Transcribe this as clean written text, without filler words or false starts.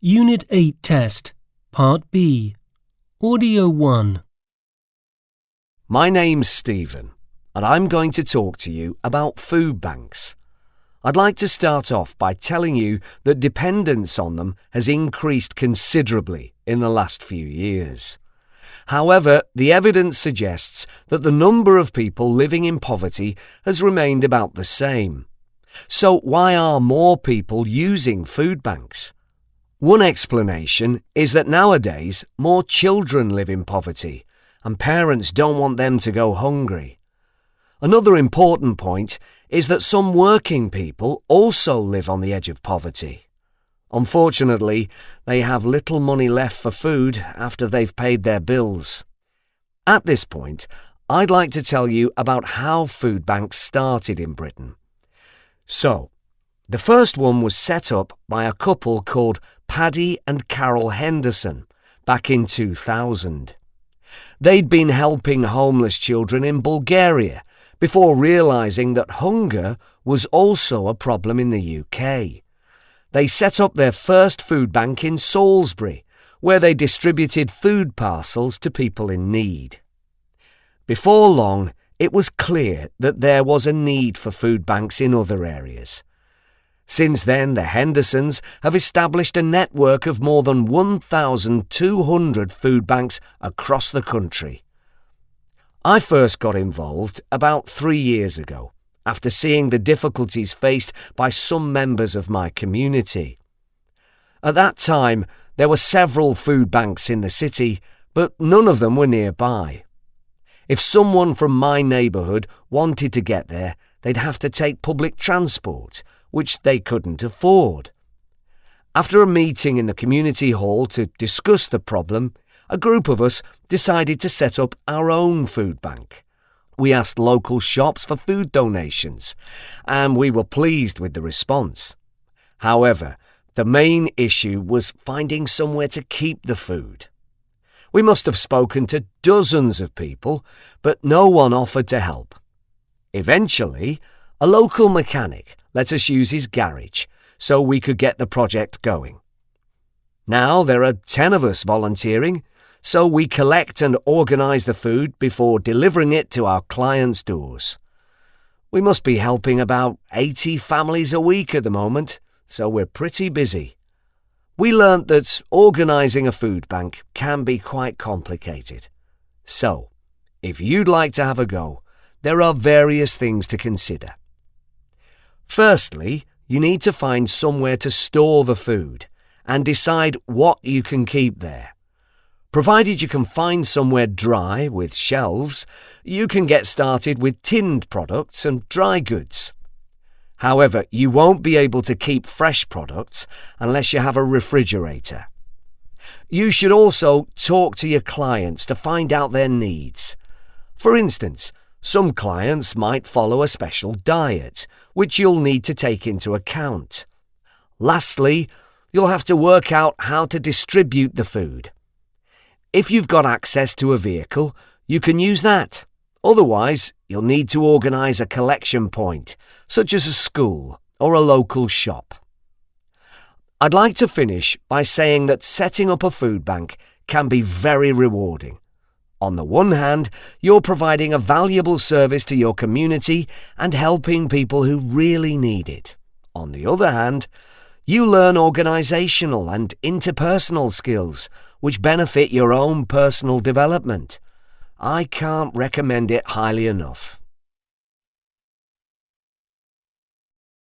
Unit 8 Test, Part B, Audio 1. My name's Stephen, and I'm going to talk to you about food banks. I'd like to start off by telling you that dependence on them has increased considerably in the last few years. However, the evidence suggests that the number of people living in poverty has remained about the same. So why are more people using food banks? One explanation is that nowadays more children live in poverty, and parents don't want them to go hungry. Another important point is that some working people also live on the edge of poverty. Unfortunately, they have little money left for food after they've paid their bills. At this point, I'd like to tell you about how food banks started in Britain. So, the first one was set up by a couple called Paddy and Carol Henderson back in 2000. They'd been helping homeless children in Bulgaria before realising that hunger was also a problem in the UK. They set up their first food bank in Salisbury, where they distributed food parcels to people in need. Before long, it was clear that there was a need for food banks in other areas. Since then, the Hendersons have established a network of more than 1,200 food banks across the country. I first got involved about 3 years ago, after seeing the difficulties faced by some members of my community. At that time, there were several food banks in the city, but none of them were nearby. If someone from my neighbourhood wanted to get there, they'd have to take public transport, which they couldn't afford. After a meeting in the community hall to discuss the problem, a group of us decided to set up our own food bank. We asked local shops for food donations, and we were pleased with the response. However, the main issue was finding somewhere to keep the food. We must have spoken to dozens of people, but no one offered to help. Eventually, a local mechanic let us use his garage so we could get the project going. Now there are 10 of us volunteering, so we collect and organise the food before delivering it to our clients' doors. We must be helping about 80 families a week at the moment, so we're pretty busy. We learnt that organising a food bank can be quite complicated. So, if you'd like to have a go, there are various things to consider. Firstly, you need to find somewhere to store the food and decide what you can keep there. Provided you can find somewhere dry with shelves, you can get started with tinned products and dry goods. However, you won't be able to keep fresh products unless you have a refrigerator. You should also talk to your clients to find out their needs. For instance, some clients might follow a special diet, which you'll need to take into account. Lastly, you'll have to work out how to distribute the food. If you've got access to a vehicle, you can use that. Otherwise, you'll need to organise a collection point, such as a school or a local shop. I'd like to finish by saying that setting up a food bank can be very rewarding. On the one hand, you're providing a valuable service to your community and helping people who really need it. On the other hand, you learn organisational and interpersonal skills which benefit your own personal development. I can't recommend it highly enough.